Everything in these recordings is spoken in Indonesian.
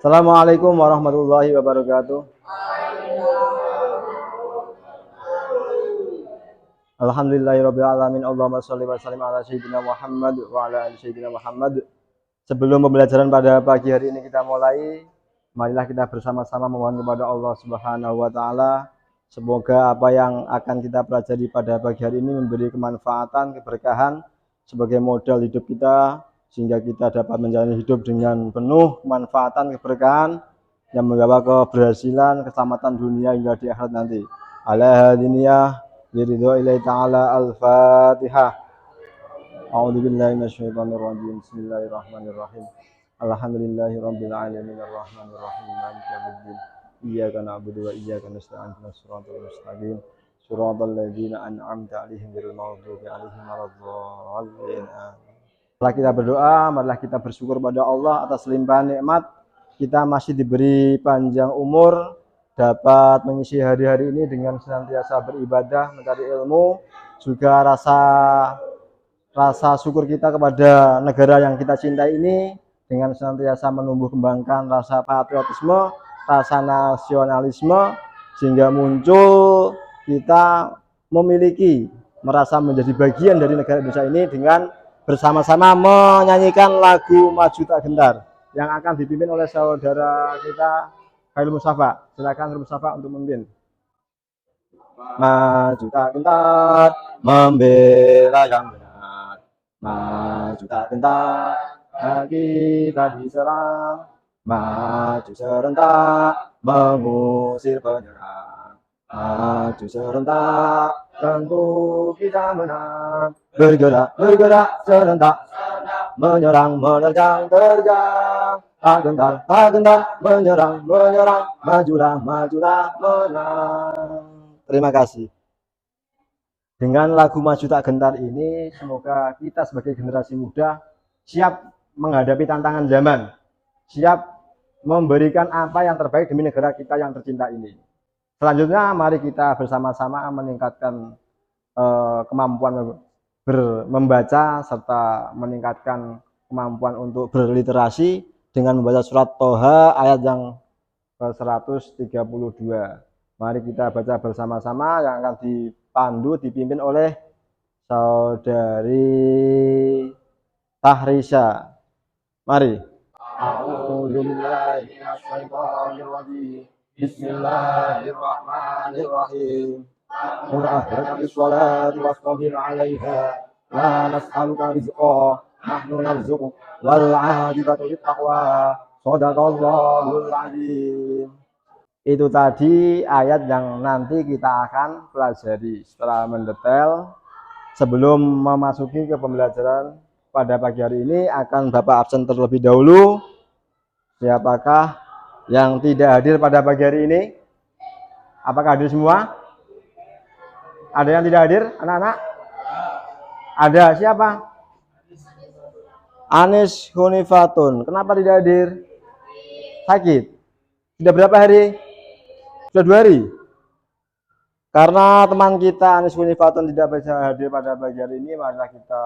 Assalamualaikum warahmatullahi wabarakatuh. Alhamdulillahirabbil alamin. Allahumma shalli wa sallim ala sayyidina Muhammad wa ala ali sayyidina Muhammad. Sebelum pembelajaran pada pagi hari ini kita mulai, marilah kita bersama-sama memohon kepada Allah Subhanahu wa taala semoga apa yang akan kita pelajari pada pagi hari ini memberi kemanfaatan, keberkahan sebagai modal hidup kita sehingga kita dapat menjalani hidup dengan penuh kemanfaatan, keberkahan yang membawa keberhasilan, keselamatan dunia hingga di akhirat nanti. Ala hadiniyah Yuridu ilaihi ta'ala al-Fatihah. A'udzubillahi minasyaitonirrajim. Bismillahirrahmanirrahim. Alhamdulillahirabbil alamin arrahmanir rahim maliki yaumiddin. Iyyaka na'budu wa iyyaka nasta'in ihdinas siratal mustaqim. Shiratal ladzina an'amta 'alaihim ghairil maghdubi 'alaihim waladdallin. Setelah kita berdoa, marilah kita bersyukur pada Allah atas limpahan nikmat. Kita masih diberi panjang umur, dapat mengisi hari-hari ini dengan senantiasa beribadah, mencari ilmu, juga rasa syukur kita kepada negara yang kita cintai ini dengan senantiasa menumbuh kembangkan rasa patriotisme, rasa nasionalisme, sehingga muncul kita merasa menjadi bagian dari negara Indonesia ini dengan bersama-sama menyanyikan lagu Maju Tak Gentar yang akan dipimpin oleh saudara kita Khairul Mustafa. Silakan Khairul Mustafa untuk memimpin. Maju tak gentar membela yang benar, maju tak gentar kita diserang, maju serentak mengusir penyerang, maju serentak tentu kita menang. Bergerak, bergerak serentak, menyerang, menerjang, terjang. Tak gentar, menyerang, majulah, menang. Terima kasih. Dengan lagu Maju Tak Gentar ini, semoga kita sebagai generasi muda siap menghadapi tantangan zaman, siap memberikan apa yang terbaik demi negara kita yang tercinta ini. Selanjutnya, mari kita bersama-sama meningkatkan kemampuan membaca serta meningkatkan kemampuan untuk berliterasi dengan membaca surat Toha ayat yang ke-132. Mari kita baca bersama-sama yang akan dipimpin oleh saudari Tahrisa. Mari. A'udzubillahi Bismillahirrahmanirrahim. Murahirna bisholati wastabir 'alaiha la nas'aluka rizqa nahnu narzuquk wal 'aqibatu littaqwa. Shadaqallahul 'azim. Itu tadi ayat yang nanti kita akan pelajari secara mendetail. Sebelum memasuki ke pembelajaran pada pagi hari ini akan Bapak absen terlebih dahulu. Siapakah yang tidak hadir pada pagi hari ini? Apakah hadir semua? Ada yang tidak hadir, anak-anak? Ada, siapa? Anis Hunifatun. Kenapa tidak hadir? Sakit. Sudah berapa hari? Sudah 2 hari. Karena teman kita Anis Hunifatun tidak bisa hadir pada pagi hari ini, marilah kita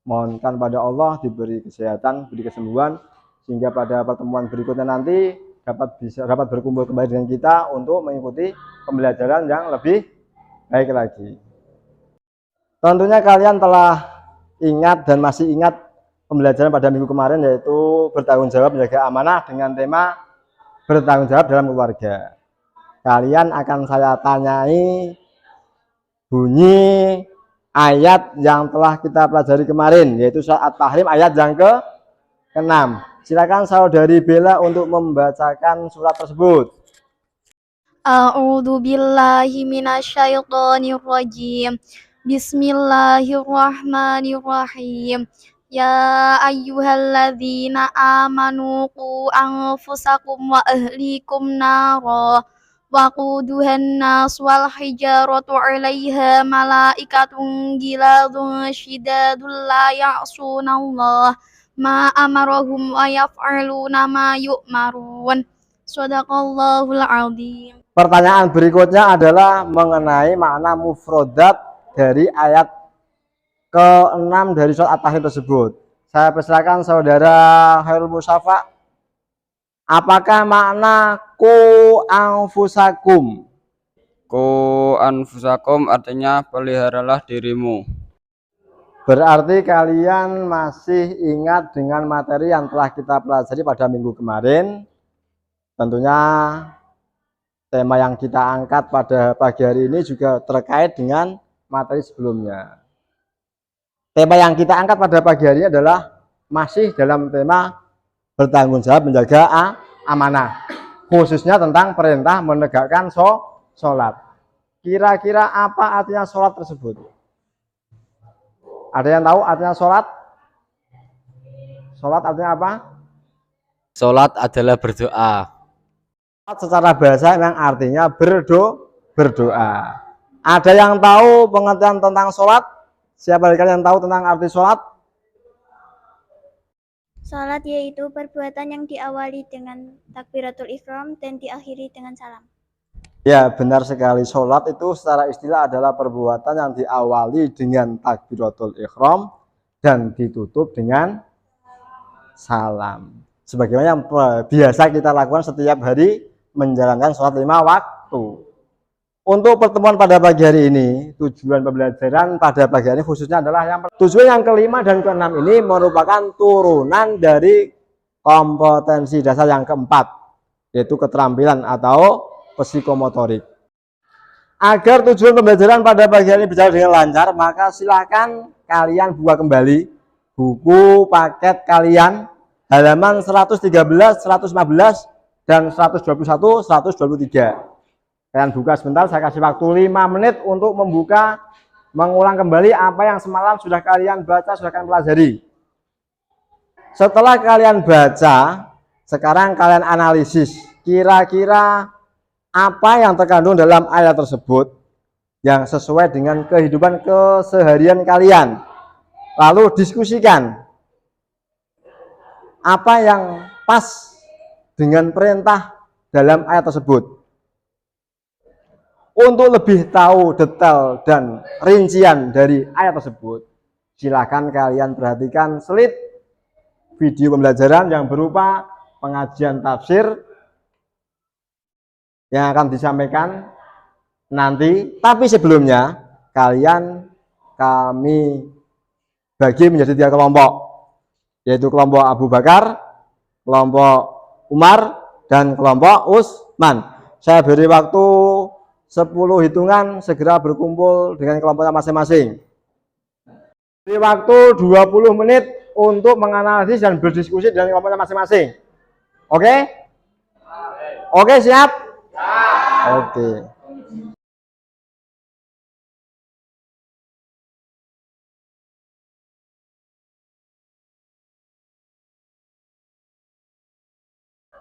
mohonkan pada Allah diberi kesehatan, beri kesembuhan, sehingga pada pertemuan berikutnya nanti dapat berkumpul kembali dengan kita untuk mengikuti pembelajaran yang lebih baik lagi. Tentunya kalian telah ingat dan masih ingat pembelajaran pada minggu kemarin, yaitu bertanggung jawab menjaga amanah dengan tema bertanggung jawab dalam keluarga. Kalian akan saya tanyai bunyi ayat yang telah kita pelajari kemarin, yaitu surat At-Tahrim ayat yang ke-6. Silakan saudari Bella untuk membacakan surat tersebut. A'udzu billahi minasyaitonir rajim. Bismillahirrahmanirrahim. Ya ayyuhalladzina amanu qu anfusakum wa ahlikum nara waquduhan nas wal hijaratu 'alaiha malaikatun giladun syidadul la ya'sunallaha ma amarahum wa yaf'aluna ma yu'marun. Shadaqallahul 'azim. Pertanyaan berikutnya adalah mengenai makna mufrodat dari ayat ke-6 dari surat At-Tahrim tersebut. Saya persilakan saudara Khairul Mustafa Apakah makna ku anfusakum? Ku anfusakum artinya peliharalah dirimu. Berarti kalian masih ingat dengan materi yang telah kita pelajari pada minggu kemarin. Tentunya tema yang kita angkat pada pagi hari ini juga terkait dengan materi sebelumnya. Tema yang kita angkat pada pagi hari ini adalah masih dalam tema bertanggung jawab menjaga amanah, khususnya tentang perintah menegakkan sholat. Kira-kira apa artinya sholat tersebut? Ada yang tahu artinya sholat? Sholat artinya apa? Sholat adalah berdoa. Sholat secara bahasa memang artinya berdoa. Ada yang tahu pengertian tentang sholat? Siapa dari kalian yang tahu tentang arti sholat? Salat yaitu perbuatan yang diawali dengan takbiratul ihram dan diakhiri dengan salam. Ya, benar sekali. Sholat itu secara istilah adalah perbuatan yang diawali dengan takbiratul ihram dan ditutup dengan salam. Sebagaimana yang biasa kita lakukan setiap hari menjalankan sholat 5 waktu. Untuk pertemuan pada pagi hari ini, tujuan pembelajaran pada pagi hari ini khususnya adalah tujuan yang kelima dan keenam ini merupakan turunan dari kompetensi dasar yang keempat, yaitu keterampilan atau psikomotorik. Agar tujuan pembelajaran pada pagi hari ini berjalan dengan lancar, maka silahkan kalian buka kembali buku paket kalian halaman 113, 115, dan 121, 123. Kalian buka sebentar, saya kasih waktu 5 menit untuk membuka, mengulang kembali apa yang semalam sudah kalian baca, sudah kalian pelajari. Setelah kalian baca, sekarang kalian analisis kira-kira apa yang terkandung dalam ayat tersebut yang sesuai dengan kehidupan keseharian kalian. Lalu diskusikan apa yang pas dengan perintah dalam ayat tersebut. Untuk lebih tahu detail dan rincian dari ayat tersebut, silakan kalian perhatikan slide video pembelajaran yang berupa pengajian tafsir yang akan disampaikan nanti. Tapi sebelumnya kami bagi menjadi 3 kelompok, yaitu kelompok Abu Bakar, kelompok Umar, dan kelompok Utsman. Saya beri waktu 10 hitungan, segera berkumpul dengan kelompoknya masing-masing. Beri waktu 20 menit untuk menganalisis dan berdiskusi dengan kelompoknya masing-masing. Oke? Oke, siap? Oke.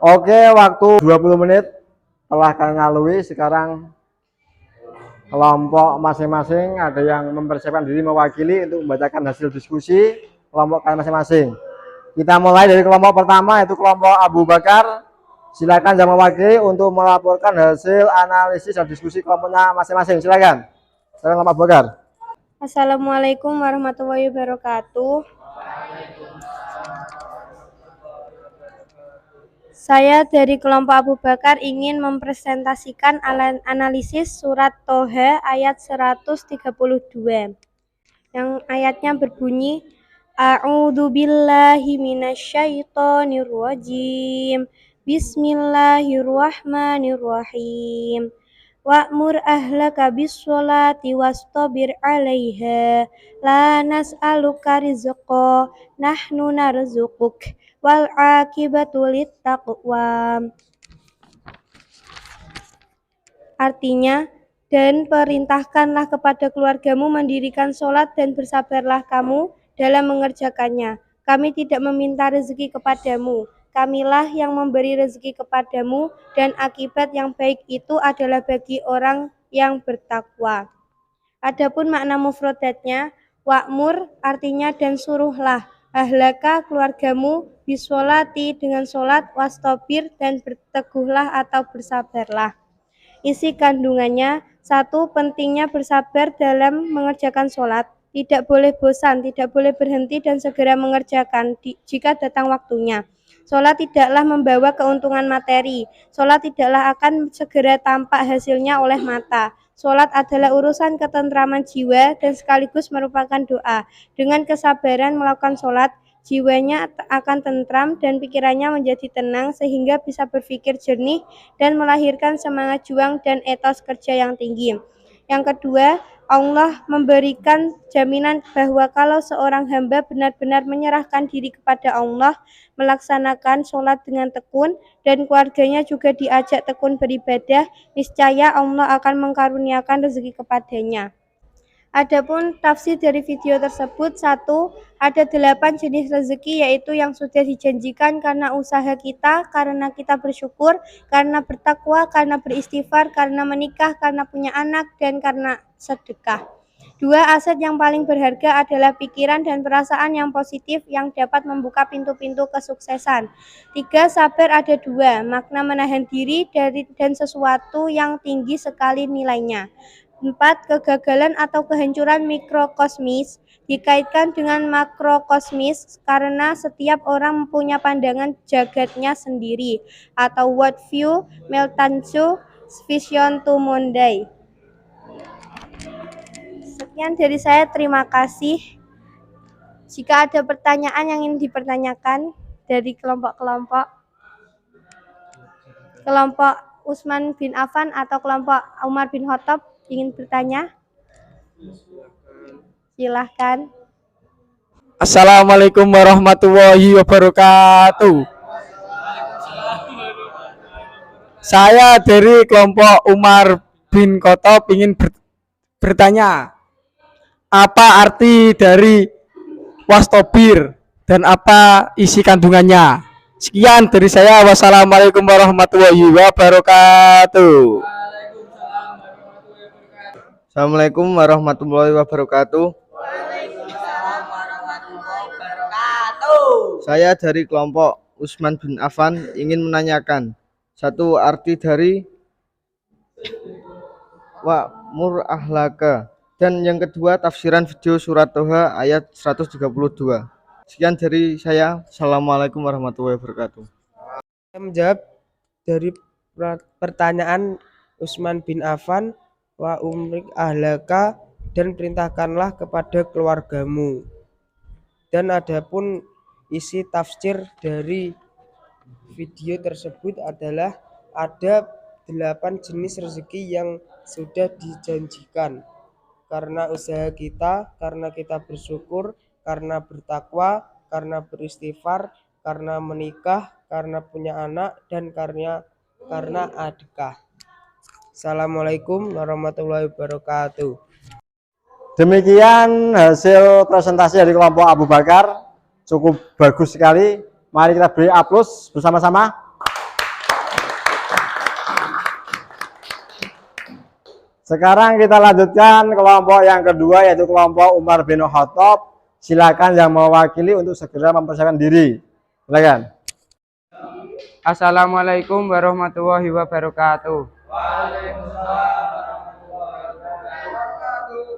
Oke, waktu 20 menit telah kalian lalui. Sekarang kelompok masing-masing ada yang mempersiapkan diri mewakili untuk membacakan hasil diskusi kelompok kalian masing-masing. Kita mulai dari kelompok pertama, yaitu kelompok Abu Bakar. Silakan yang mewakili untuk melaporkan hasil analisis dan diskusi kelompoknya masing-masing. Silakan. Silakan kelompok Abu Bakar. Assalamualaikum warahmatullahi wabarakatuh. Saya dari kelompok Abu Bakar ingin mempresentasikan analisis surat Toha ayat 132. Yang ayatnya berbunyi, A'udzubillahi minasyaitonirrajim. Bismillahirrahmanirrahim. Wa'mur ahlaka bis-sholati wastabir 'alaiha. La nas'aluka rizqa, nahnu narzuquk. Wal 'aqibatu littaqwa. Artinya, dan perintahkanlah kepada keluargamu mendirikan sholat dan bersabarlah kamu dalam mengerjakannya. Kami tidak meminta rezeki kepadamu. Kamilah yang memberi rezeki kepadamu, dan akibat yang baik itu adalah bagi orang yang bertakwa. Adapun makna mufradatnya, wa'mur artinya dan suruhlah, ahlaka keluargamu, bisholati dengan sholat, wastobir dan berteguhlah atau bersabarlah. Isi kandungannya, 1. Pentingnya bersabar dalam mengerjakan sholat. Tidak boleh bosan, tidak boleh berhenti dan segera mengerjakan jika datang waktunya. Sholat tidaklah membawa keuntungan materi. Sholat tidaklah akan segera tampak hasilnya oleh mata. Sholat adalah urusan ketentraman jiwa dan sekaligus merupakan doa. Dengan kesabaran melakukan sholat, jiwanya akan tentram dan pikirannya menjadi tenang sehingga bisa berpikir jernih dan melahirkan semangat juang dan etos kerja yang tinggi. Yang kedua, Allah memberikan jaminan bahwa kalau seorang hamba benar-benar menyerahkan diri kepada Allah, melaksanakan sholat dengan tekun, dan keluarganya juga diajak tekun beribadah, niscaya Allah akan mengkaruniakan rezeki kepadanya. Adapun tafsir dari video tersebut, 1. Ada 8 jenis rezeki, yaitu yang sudah dijanjikan karena usaha kita, karena kita bersyukur, karena bertakwa, karena beristighfar, karena menikah, karena punya anak, dan karena sedekah. 2. Aset yang paling berharga adalah pikiran dan perasaan yang positif yang dapat membuka pintu-pintu kesuksesan. 3. Sabar ada 2, makna menahan diri dan sesuatu yang tinggi sekali nilainya. 4. Kegagalan atau kehancuran mikrokosmis dikaitkan dengan makrokosmis karena setiap orang mempunyai pandangan jagatnya sendiri atau world view, Meltansu, vision to Monday. Sekian dari saya, terima kasih. Jika ada pertanyaan yang ingin dipertanyakan dari kelompok Utsman bin Affan atau kelompok Umar bin Khattab ingin bertanya, silahkan. Assalamualaikum warahmatullahi wabarakatuh. Saya dari kelompok Umar bin Khattab ingin bertanya, apa arti dari wastobir dan apa isi kandungannya? Sekian dari saya. Wassalamualaikum warahmatullahi wabarakatuh. Assalamualaikum warahmatullahi wabarakatuh. Saya dari kelompok Utsman bin Affan ingin menanyakan 1. Arti dari wa'mur ahlaka, dan yang kedua tafsiran video surat Toha ayat 132. Sekian dari saya. Assalamualaikum warahmatullahi wabarakatuh. Saya menjawab dari pertanyaan Utsman bin Affan, wa umrik ahlaka, dan perintahkanlah kepada keluargamu. Dan adapun isi tafsir dari video tersebut adalah ada 8 jenis rezeki yang sudah dijanjikan karena usaha kita, karena kita bersyukur, karena bertakwa, karena beristighfar, karena menikah, karena punya anak, dan karena adekah. Assalamualaikum warahmatullahi wabarakatuh. Demikian hasil presentasi dari kelompok Abu Bakar, cukup bagus sekali. Mari kita beri aplaus bersama-sama. Sekarang kita lanjutkan kelompok yang kedua, yaitu kelompok Umar bin Khattab. Silakan yang mewakili untuk segera mempersiapkan diri. Silakan. Assalamualaikum warahmatullahi wabarakatuh.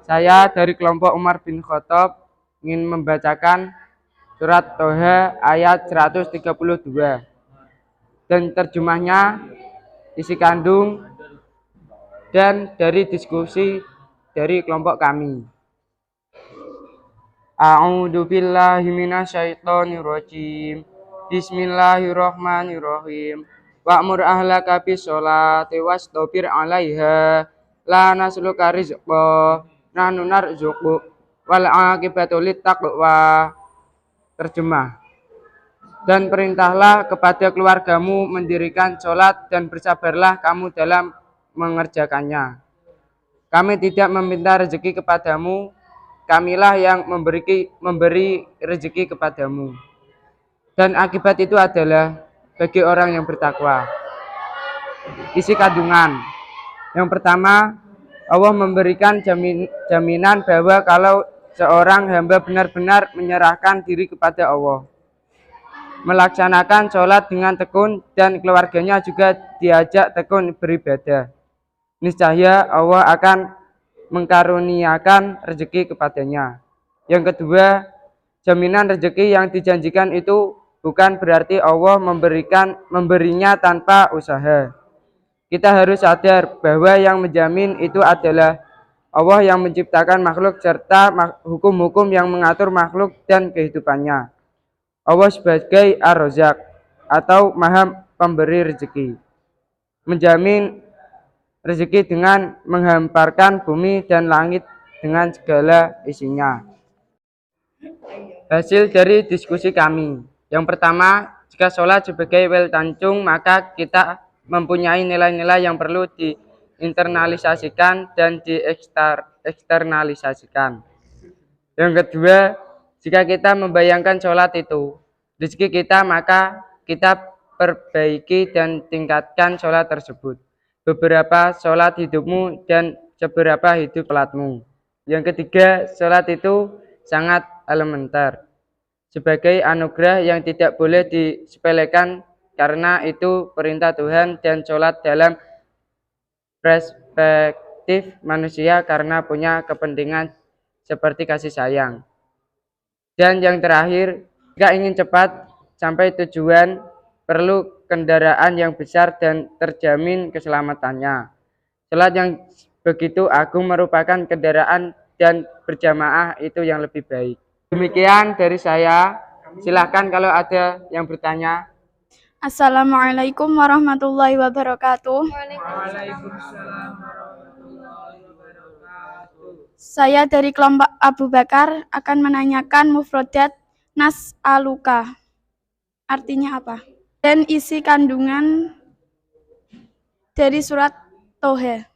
Saya dari kelompok Umar bin Khattab ingin membacakan surat Toha ayat 132 dan terjemahnya, isi kandung, dan dari diskusi dari kelompok kami. A'udzu billahi minasyaitonir rajim. Bismillahirrahmanirrahim. Wa'mur ahlaka bis-sholati wastabir 'alaiha la nasluka rizqa nahnu narzuqu wal 'aqibatu littaqwa. Terjemah. Dan perintahlah kepada keluargamu mendirikan sholat dan bersabarlah kamu dalam mengerjakannya. Kami tidak meminta rezeki kepadamu, kamilah yang memberi rezeki kepadamu. Dan akibat itu adalah bagi orang yang bertakwa. Isi kandungan. Yang pertama, Allah memberikan jaminan bahwa kalau seorang hamba benar-benar menyerahkan diri kepada Allah, melaksanakan sholat dengan tekun, dan keluarganya juga diajak tekun beribadah, niscaya Allah akan mengkaruniakan rezeki kepadanya. Yang kedua, jaminan rezeki yang dijanjikan itu bukan berarti Allah memberinya tanpa usaha. Kita harus sadar bahwa yang menjamin itu adalah Allah yang menciptakan makhluk serta hukum-hukum yang mengatur makhluk dan kehidupannya. Allah sebagai Ar-Razzaq atau Maha Pemberi rezeki, menjamin rezeki dengan menghamparkan bumi dan langit dengan segala isinya. Hasil dari diskusi kami. Yang pertama, jika sholat sebagai wel tancung, maka kita mempunyai nilai-nilai yang perlu diinternalisasikan dan dieksternalisasikan. Yang kedua, jika kita membayangkan sholat itu rezeki kita, maka kita perbaiki dan tingkatkan sholat tersebut. Beberapa sholat hidupmu dan seberapa hidup sholatmu. Yang ketiga, sholat itu sangat elementer sebagai anugerah yang tidak boleh disepelekan karena itu perintah Tuhan, dan sholat dalam perspektif manusia karena punya kepentingan seperti kasih sayang. Dan yang terakhir, jika ingin cepat sampai tujuan, perlu kendaraan yang besar dan terjamin keselamatannya. Sholat yang begitu agung merupakan kendaraan dan berjamaah itu yang lebih baik. Demikian dari saya. Silakan kalau ada yang bertanya. Assalamualaikum warahmatullahi wabarakatuh. Saya dari kelompok Abu Bakar akan menanyakan mufradat nas'aluka. Artinya apa? Dan isi kandungan dari surat Toha.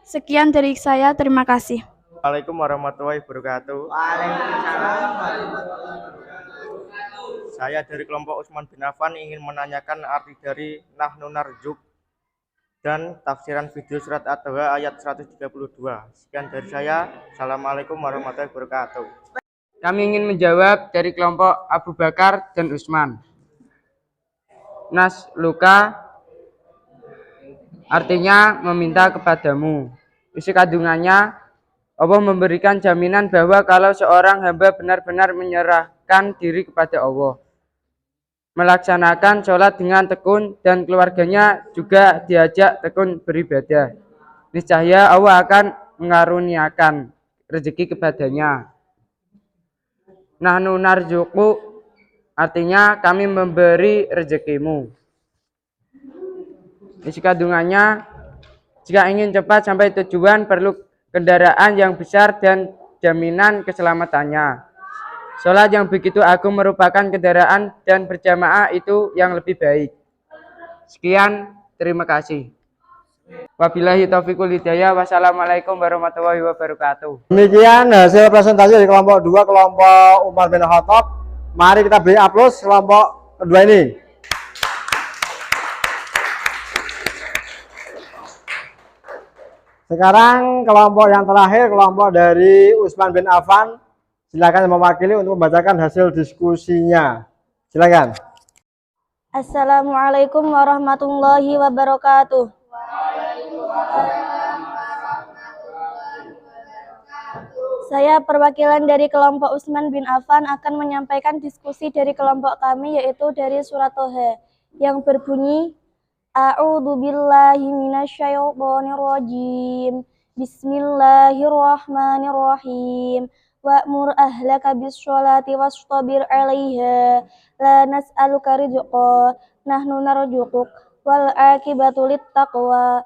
Sekian dari saya, terima kasih. Assalamualaikum warahmatullahi wabarakatuh. Saya dari kelompok Utsman bin Affan ingin menanyakan arti dari nahnu narjuk dan tafsiran video surat At-Taha ayat 132. Sekian dari saya. Assalamualaikum warahmatullahi wabarakatuh. Kami ingin menjawab dari kelompok Abu Bakar dan Utsman. Nas luka artinya meminta kepadamu. Isi kandungannya, Allah memberikan jaminan bahwa kalau seorang hamba benar-benar menyerahkan diri kepada Allah, melaksanakan sholat dengan tekun, dan keluarganya juga diajak tekun beribadah, niscaya Allah akan mengaruniakan rezeki kepadanya. Nahnu narzuku artinya kami memberi rezekimu. Isi kandungannya, jika ingin cepat sampai tujuan perlu kendaraan yang besar dan jaminan keselamatannya. Sholat yang begitu agung merupakan kendaraan dan berjamaah itu yang lebih baik. Sekian, terima kasih. Wabillahi taufiqul hidayah. Wassalamualaikum warahmatullahi wabarakatuh. Demikian hasil presentasi dari kelompok 2, kelompok Umar bin Khattab. Mari kita beri aplaus kelompok kedua ini. Sekarang kelompok yang terakhir, kelompok dari Utsman bin Affan. Silakan mewakili untuk membacakan hasil diskusinya. Silakan. Assalamualaikum warahmatullahi wabarakatuh. Saya perwakilan dari kelompok Utsman bin Affan akan menyampaikan diskusi dari kelompok kami, yaitu dari surat Toha yang berbunyi A'udzu billahi minasyaitonir rajim. Bismillahirrahmanirrahim. Wa'mur ahlaka bis-sholati wastabir 'alaiha. La nas'aluka rizqa, nahnu narzuquk. Wal 'aqibatu lit-taqwa.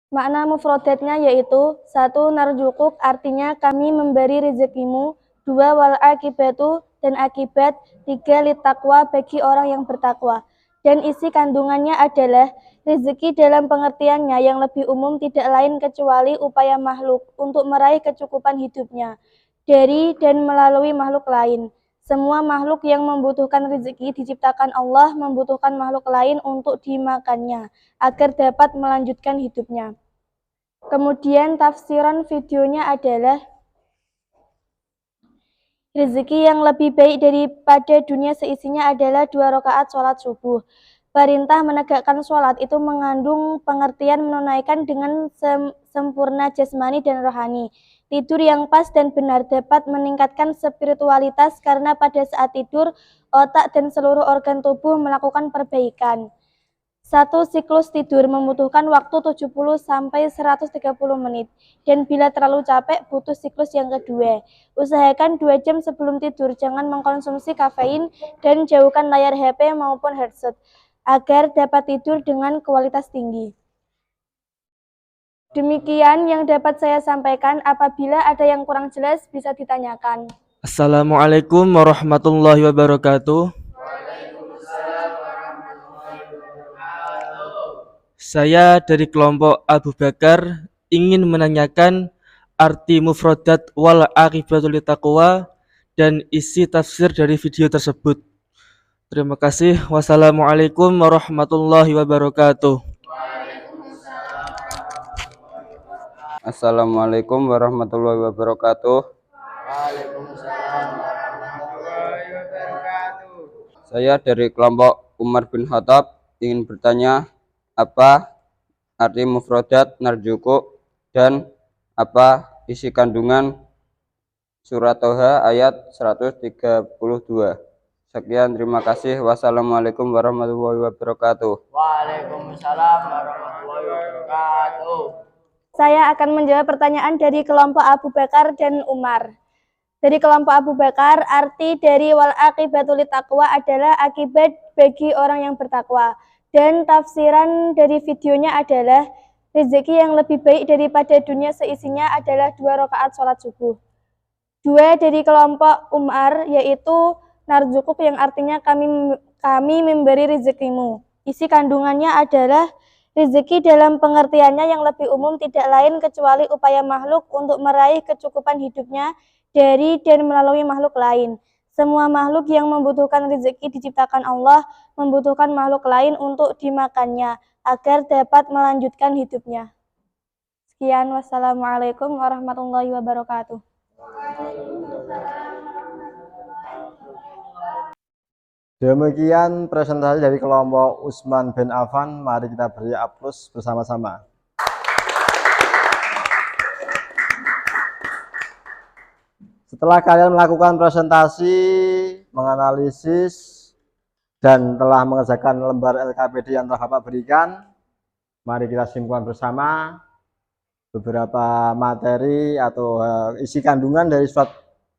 Makna mufradatnya yaitu 1. Narzuquk artinya kami memberi rezekimu. 2. Wal 'aqibatu dan akibat. 3. Lit-taqwa bagi orang yang bertakwa. Dan isi kandungannya adalah rezeki dalam pengertiannya yang lebih umum tidak lain kecuali upaya makhluk untuk meraih kecukupan hidupnya dari dan melalui makhluk lain. Semua makhluk yang membutuhkan rezeki diciptakan Allah membutuhkan makhluk lain untuk dimakannya agar dapat melanjutkan hidupnya. Kemudian tafsiran videonya adalah rezeki yang lebih baik daripada dunia seisinya adalah 2 rakaat sholat subuh. Perintah menegakkan sholat itu mengandung pengertian menunaikan dengan sempurna jasmani dan rohani. Tidur yang pas dan benar dapat meningkatkan spiritualitas karena pada saat tidur, otak dan seluruh organ tubuh melakukan perbaikan. Satu siklus tidur membutuhkan waktu 70-130 menit, dan bila terlalu capek butuh siklus yang kedua. Usahakan 2 jam sebelum tidur, jangan mengkonsumsi kafein dan jauhkan layar HP maupun headset, agar dapat tidur dengan kualitas tinggi. Demikian yang dapat saya sampaikan, apabila ada yang kurang jelas bisa ditanyakan. Assalamualaikum warahmatullahi wabarakatuh. Saya dari kelompok Abu Bakar ingin menanyakan arti mufradat wal aqibatul taqwa dan isi tafsir dari video tersebut. Terima kasih. Wassalamualaikum warahmatullahi wabarakatuh. Assalamualaikum warahmatullahi wabarakatuh. Saya dari kelompok Umar bin Khattab ingin bertanya, apa arti mufradat narjuku dan apa isi kandungan surat Toha ayat 132. Sekian, terima kasih. Wassalamualaikum warahmatullahi wabarakatuh. Waalaikumsalam warahmatullahi wabarakatuh. Saya akan menjawab pertanyaan dari kelompok Abu Bakar dan Umar. Dari kelompok Abu Bakar, arti dari wal aqibatul taqwa adalah akibat bagi orang yang bertakwa. Dan tafsiran dari videonya adalah rezeki yang lebih baik daripada dunia seisinya adalah 2 rakaat sholat subuh. 2 dari kelompok Umar yaitu narzukuk yang artinya kami memberi rezekimu. Isi kandungannya adalah rezeki dalam pengertiannya yang lebih umum tidak lain kecuali upaya makhluk untuk meraih kecukupan hidupnya dari dan melalui makhluk lain. Semua makhluk yang membutuhkan rezeki diciptakan Allah, membutuhkan makhluk lain untuk dimakannya, agar dapat melanjutkan hidupnya. Sekian, wassalamualaikum warahmatullahi wabarakatuh. Demikian presentasi dari kelompok Utsman bin Affan. Mari kita beri aplaus bersama-sama. Setelah kalian melakukan presentasi, menganalisis, dan telah mengerjakan lembar LKPD yang telah Bapak berikan, mari kita simpulkan bersama beberapa materi atau isi kandungan dari surat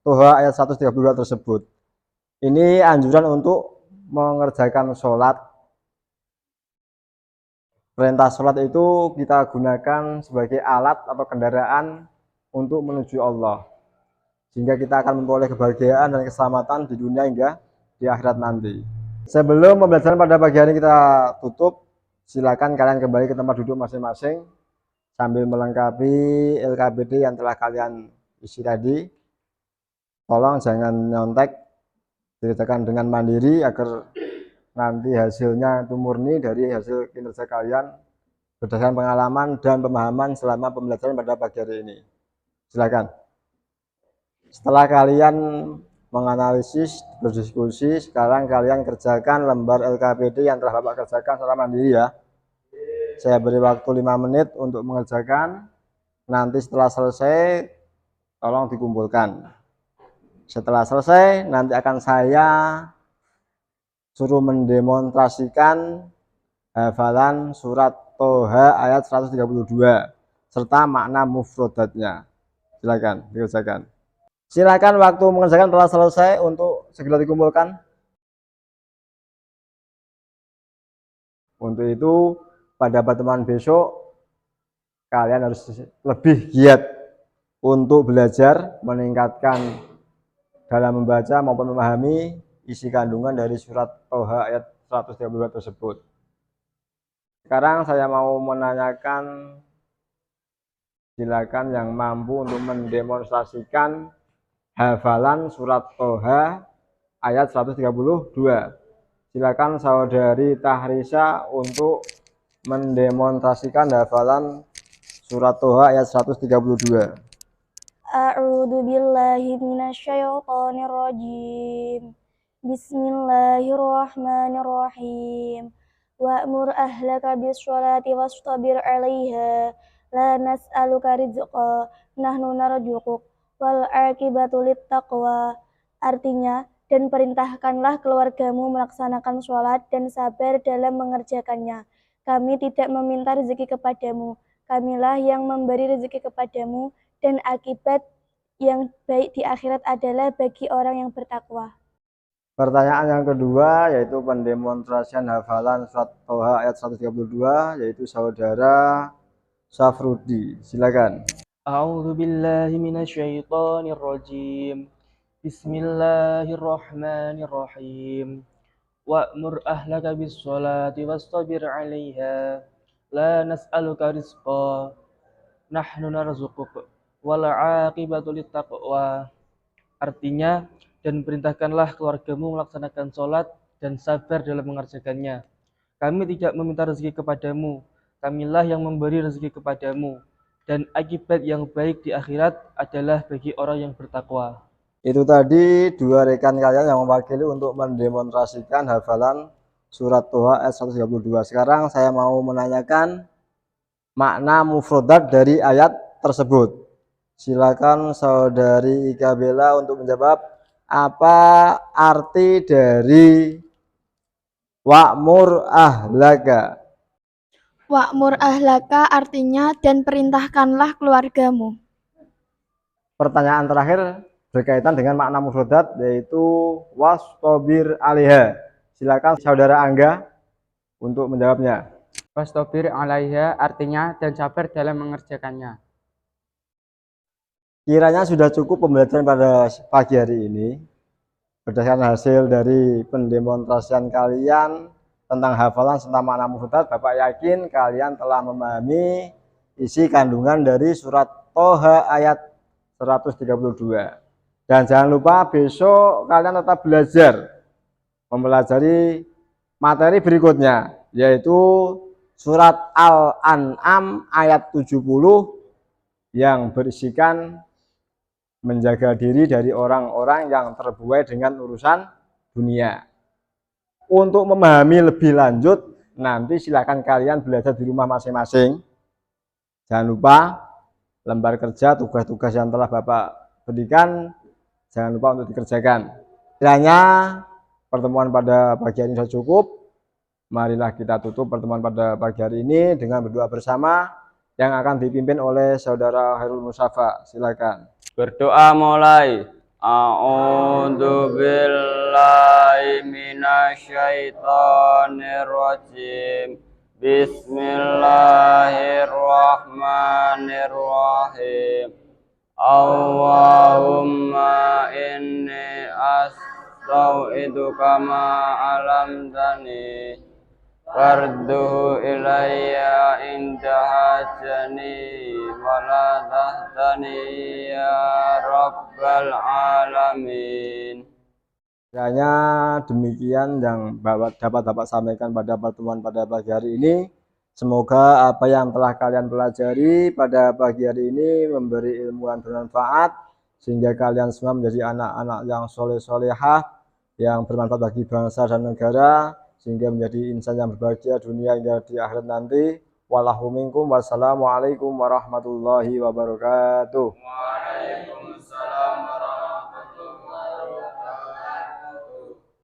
Toha ayat 132 tersebut. Ini anjuran untuk mengerjakan sholat. Perintah sholat itu kita gunakan sebagai alat atau kendaraan untuk menuju Allah, sehingga kita akan memperoleh kebahagiaan dan keselamatan di dunia hingga di akhirat nanti. Sebelum pembelajaran pada pagi hari kita tutup, silakan kalian kembali ke tempat duduk masing-masing sambil melengkapi LKPD yang telah kalian isi tadi. Tolong jangan nyontek, dikerjakan dengan mandiri agar nanti hasilnya itu murni dari hasil kinerja kalian berdasarkan pengalaman dan pemahaman selama pembelajaran pada pagi hari ini. Silakan. Setelah kalian menganalisis, berdiskusi, sekarang kalian kerjakan lembar LKPD yang telah Bapak kerjakan secara mandiri ya. Saya beri waktu 5 menit untuk mengerjakan. Nanti setelah selesai, tolong dikumpulkan. Setelah selesai, nanti akan saya suruh mendemonstrasikan hafalan surat Toha ayat 132 serta makna mufradatnya. Silakan dikerjakan. Silakan waktu mengerjakan telah selesai untuk segera dikumpulkan. Untuk itu pada pertemuan besok kalian harus lebih giat untuk belajar, meningkatkan dalam membaca maupun memahami isi kandungan dari surat Toha ayat 132 tersebut. Sekarang saya mau menanyakan, silakan yang mampu untuk mendemonstrasikan hafalan surat Toha ayat 132. Silakan saudari Tahrisa untuk mendemonstrasikan hafalan surat Toha ayat 132. A'udzu billahi minasyaitonir rajim. Bismillahirrahmanirrahim. wa'mur ahlaka bis-sholati wastabir 'alaiha la nas'aluka rizqa nahnu narzuquk wal 'aqibatu lit-taqwa. Artinya, dan perintahkanlah keluargamu melaksanakan sholat dan sabar dalam mengerjakannya. Kami tidak meminta rezeki kepadamu, kamilah yang memberi rezeki kepadamu, dan akibat yang baik di akhirat adalah bagi orang yang bertakwa. Pertanyaan yang kedua yaitu pendemonstrasian hafalan surat Toha ayat 132, yaitu saudara Safrudi. Silakan. A'udzu billahi minasyaitonir rajim. Bismillahirrahmanirrahim. Wa'mur ahlaka bis-sholati wastabir 'alaiha la nas'aluka rizqa nahnu narzuquk wal 'aqibatu lit-taqwa. Artinya, dan perintahkanlah keluargamu melaksanakan sholat dan sabar dalam mengerjakannya. Kami tidak meminta rezeki kepadamu, kamilah yang memberi rezeki kepadamu, dan akibat yang baik di akhirat adalah bagi orang yang bertakwa. Itu tadi dua rekan kalian yang mewakili untuk mendemonstrasikan hafalan surat Toha ayat 132. Sekarang saya mau menanyakan makna mufrodat dari ayat tersebut. Silakan saudari Ika Bella untuk menjawab, apa arti dari wa'mur ahlaka? Wa'mur ahlaka artinya dan perintahkanlah keluargamu. Pertanyaan terakhir berkaitan dengan makna mufrodat, yaitu wastabir 'alaiha. Silakan saudara Angga untuk menjawabnya. Wastabir 'alaiha artinya dan sabar dalam mengerjakannya. Kiranya sudah cukup pembelajaran pada pagi hari ini. Berdasarkan hasil dari pendemonstrasian kalian tentang hafalan tentang makna mufrodat, Bapak yakin kalian telah memahami isi kandungan dari surat Toha ayat 132. Dan jangan lupa besok kalian tetap belajar mempelajari materi berikutnya, yaitu surat Al-An'am ayat 70 yang berisikan menjaga diri dari orang-orang yang terbuai dengan urusan dunia. Untuk memahami lebih lanjut, nanti silakan kalian belajar di rumah masing-masing. Jangan lupa lembar kerja, tugas-tugas yang telah Bapak berikan, jangan lupa untuk dikerjakan. Kiranya pertemuan pada pagi hari ini sudah cukup. Marilah kita tutup pertemuan pada pagi hari ini dengan berdoa bersama yang akan dipimpin oleh saudara Hairul Musafa. Silakan. Berdoa mulai. A'udzu billahi minasyaitonir rajim. Bismillahirrahmanirrahim. Allahumma inni astau'iduka ma 'allamtani farduhu ilayya inda hajani wa la tahtani ya rabbal alamin. Kiranya demikian yang dapat Bapak sampaikan pada pertemuan pada pagi hari ini. Semoga apa yang telah kalian pelajari pada pagi hari ini memberi ilmu yang bermanfaat, sehingga kalian semua menjadi anak-anak yang soleh-solehah, yang bermanfaat bagi bangsa dan negara, sehingga menjadi insan yang berbahagia dunia hingga di akhirat nanti. Wallahu minkum. Wassalamualaikum warahmatullahi wabarakatuh.